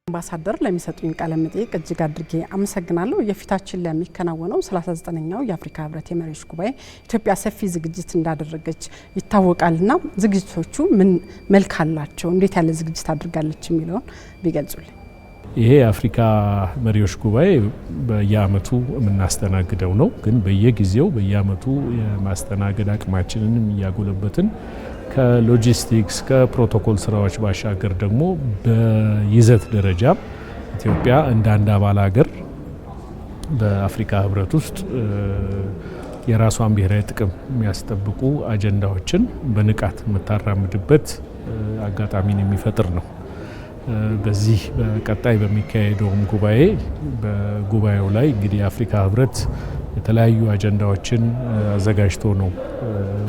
አምባሳደር ለሚሰጡኝ ቃለ መጠይቅ እጅግ አድርጌ አመሰግናለሁ። የፊታችን ለሚከናወነው 39ኛው የአፍሪካ ህብረት የመሪዎች ጉባኤ ኢትዮጵያ ሰፊ ዝግጅት እንዳደረገች ይታወቃልና ዝግጅቶቹ ምን መልክ አላቸው? እንዴት ያለ ዝግጅት አድርጋለች የሚለውን ቢገልጹልኝ። ይሄ የአፍሪካ መሪዎች ጉባኤ በየአመቱ የምናስተናግደው ነው። ግን በየጊዜው በየአመቱ የማስተናገድ አቅማችንንም እያጎለበትን ከሎጂስቲክስ ከፕሮቶኮል ስራዎች ባሻገር ደግሞ በይዘት ደረጃ ኢትዮጵያ እንደ አንድ አባል ሀገር በአፍሪካ ህብረት ውስጥ የራሷን ብሔራዊ ጥቅም የሚያስጠብቁ አጀንዳዎችን በንቃት የምታራምድበት አጋጣሚን የሚፈጥር ነው። በዚህ በቀጣይ በሚካሄደውም ጉባኤ በጉባኤው ላይ እንግዲህ የአፍሪካ ህብረት የተለያዩ አጀንዳዎችን አዘጋጅቶ ነው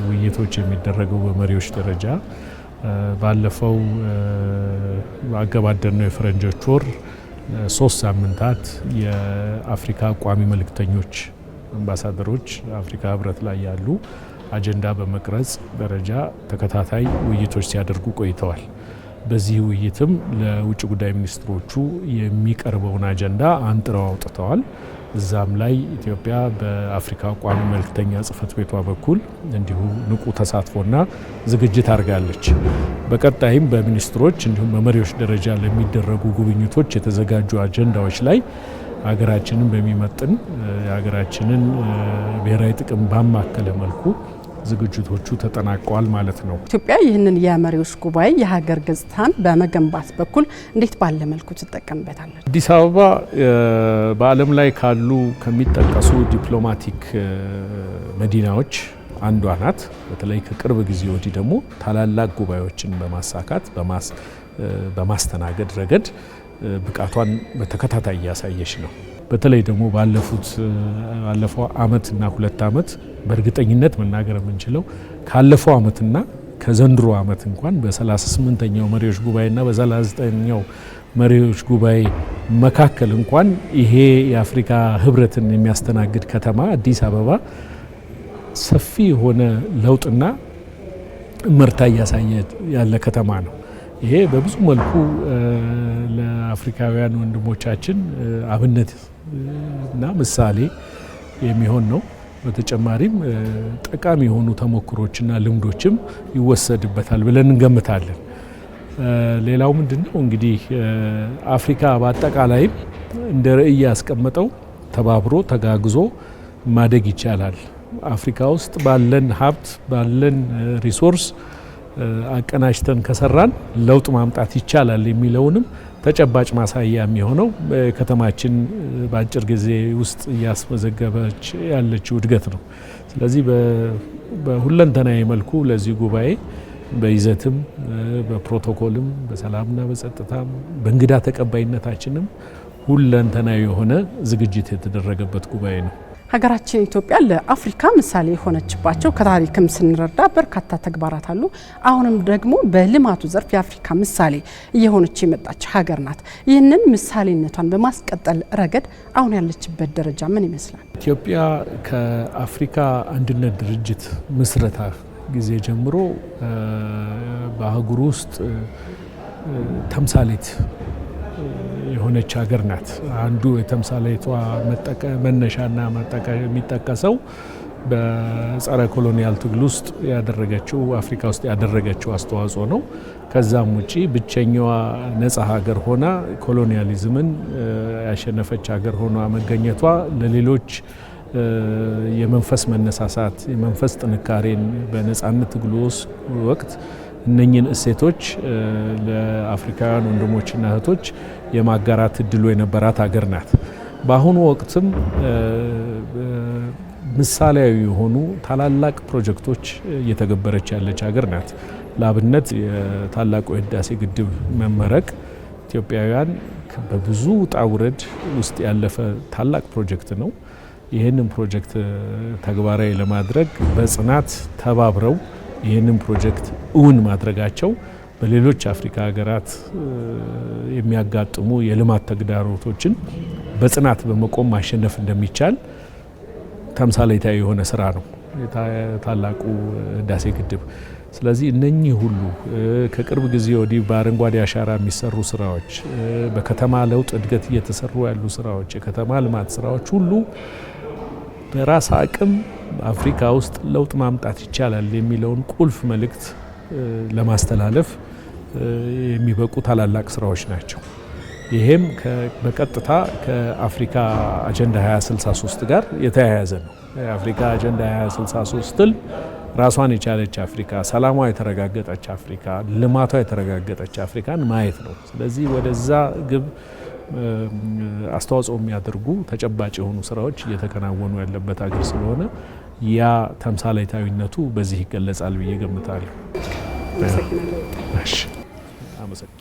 ውይይቶች የሚደረገው በመሪዎች ደረጃ። ባለፈው አገባደድነው የፈረንጆች ወር 3 ሳምንታት የአፍሪካ ቋሚ መልእክተኞች አምባሳደሮች አፍሪካ ህብረት ላይ ያሉ አጀንዳ በመቅረጽ ደረጃ ተከታታይ ውይይቶች ሲያደርጉ ቆይተዋል። በዚህ ውይይትም ለውጭ ጉዳይ ሚኒስትሮቹ የሚቀርበውን አጀንዳ አንጥረው አውጥተዋል። እዛም ላይ ኢትዮጵያ በአፍሪካ ቋሚ መልእክተኛ ጽህፈት ቤቷ በኩል እንዲሁ ንቁ ተሳትፎና ዝግጅት አድርጋለች። በቀጣይም በሚኒስትሮች እንዲሁም በመሪዎች ደረጃ ለሚደረጉ ጉብኝቶች የተዘጋጁ አጀንዳዎች ላይ ሀገራችንን በሚመጥን የሀገራችንን ብሔራዊ ጥቅም ባማከለ መልኩ ዝግጅቶቹ ተጠናቀዋል ማለት ነው። ኢትዮጵያ ይህንን የመሪዎች ጉባኤ የሀገር ገጽታን በመገንባት በኩል እንዴት ባለ መልኩ ትጠቀምበታለች? አዲስ አበባ በዓለም ላይ ካሉ ከሚጠቀሱ ዲፕሎማቲክ መዲናዎች አንዷ ናት። በተለይ ከቅርብ ጊዜ ወዲህ ደግሞ ታላላቅ ጉባኤዎችን በማሳካት በማስተናገድ ረገድ ብቃቷን በተከታታይ እያሳየች ነው። በተለይ ደግሞ ባለፈው አመትና 2 አመት በእርግጠኝነት መናገር የምንችለው ካለፈው አመትና ከዘንድሮ አመት እንኳን በ38ኛው መሪዎች ጉባኤና በ39ኛው መሪዎች ጉባኤ መካከል እንኳን ይሄ የአፍሪካ ህብረትን የሚያስተናግድ ከተማ አዲስ አበባ ሰፊ የሆነ ለውጥና እመርታ እያሳየ ያለ ከተማ ነው። ይሄ በብዙ መልኩ ለአፍሪካውያን ወንድሞቻችን አብነት እና ምሳሌ የሚሆን ነው። በተጨማሪም ጠቃሚ የሆኑ ተሞክሮችና ልምዶችም ይወሰድበታል ብለን እንገምታለን። ሌላው ምንድነው እንግዲህ አፍሪካ በአጠቃላይ እንደ ራዕይ ያስቀመጠው ተባብሮ ተጋግዞ ማደግ ይቻላል። አፍሪካ ውስጥ ባለን ሀብት ባለን ሪሶርስ አቀናጅተን ከሰራን ለውጥ ማምጣት ይቻላል የሚለውንም ተጨባጭ ማሳያ የሚሆነው ከተማችን በአጭር ጊዜ ውስጥ እያስመዘገበች ያለችው እድገት ነው። ስለዚህ በሁለንተናዊ መልኩ ለዚህ ጉባኤ በይዘትም በፕሮቶኮልም በሰላምና በጸጥታም በእንግዳ ተቀባይነታችንም ሁለንተናዊ የሆነ ዝግጅት የተደረገበት ጉባኤ ነው። ሀገራችን ኢትዮጵያ ለአፍሪካ ምሳሌ የሆነችባቸው ከታሪክም ስንረዳ በርካታ ተግባራት አሉ። አሁንም ደግሞ በልማቱ ዘርፍ የአፍሪካ ምሳሌ እየሆነች የመጣች ሀገር ናት። ይህንን ምሳሌነቷን በማስቀጠል ረገድ አሁን ያለችበት ደረጃ ምን ይመስላል? ኢትዮጵያ ከአፍሪካ አንድነት ድርጅት ምስረታ ጊዜ ጀምሮ በአህጉሩ ውስጥ ተምሳሌት የሆነች ሀገር ናት። አንዱ የተምሳሌቷ መነሻና የሚጠቀሰው በጸረ ኮሎኒያል ትግል ውስጥ ያደረገችው አፍሪካ ውስጥ ያደረገችው አስተዋጽኦ ነው። ከዛም ውጪ ብቸኛዋ ነጻ ሀገር ሆና ኮሎኒያሊዝምን ያሸነፈች ሀገር ሆኗ መገኘቷ ለሌሎች የመንፈስ መነሳሳት የመንፈስ ጥንካሬን በነጻነት ትግሉ ወቅት እነኚህን እሴቶች ለአፍሪካውያን ወንድሞችና እህቶች የማጋራት እድሉ የነበራት ሀገር ናት። በአሁኑ ወቅትም ምሳሌያዊ የሆኑ ታላላቅ ፕሮጀክቶች እየተገበረች ያለች ሀገር ናት። ለአብነት የታላቁ የህዳሴ ግድብ መመረቅ ኢትዮጵያውያን በብዙ ውጣ ውረድ ውስጥ ያለፈ ታላቅ ፕሮጀክት ነው። ይህንን ፕሮጀክት ተግባራዊ ለማድረግ በጽናት ተባብረው ይህንን ፕሮጀክት እውን ማድረጋቸው በሌሎች አፍሪካ ሀገራት የሚያጋጥሙ የልማት ተግዳሮቶችን በጽናት በመቆም ማሸነፍ እንደሚቻል ተምሳሌታዊ የሆነ ስራ ነው ታላቁ ህዳሴ ግድብ። ስለዚህ እነኚህ ሁሉ ከቅርብ ጊዜ ወዲህ በአረንጓዴ አሻራ የሚሰሩ ስራዎች፣ በከተማ ለውጥ እድገት እየተሰሩ ያሉ ስራዎች፣ የከተማ ልማት ስራዎች ሁሉ በራስ አቅም አፍሪካ ውስጥ ለውጥ ማምጣት ይቻላል የሚለውን ቁልፍ መልእክት ለማስተላለፍ የሚበቁ ታላላቅ ስራዎች ናቸው። ይሄም በቀጥታ ከአፍሪካ አጀንዳ 2063 ጋር የተያያዘ ነው። የአፍሪካ አጀንዳ 2063 ትል ራሷን የቻለች አፍሪካ፣ ሰላሟ የተረጋገጠች አፍሪካ፣ ልማቷ የተረጋገጠች አፍሪካን ማየት ነው። ስለዚህ ወደዛ ግብ አስተዋጽኦ የሚያደርጉ ተጨባጭ የሆኑ ስራዎች እየተከናወኑ ያለበት ሀገር ስለሆነ ያ ተምሳሌታዊነቱ በዚህ ይገለጻል ብዬ ገምታለሁ። አመሰግናለሁ።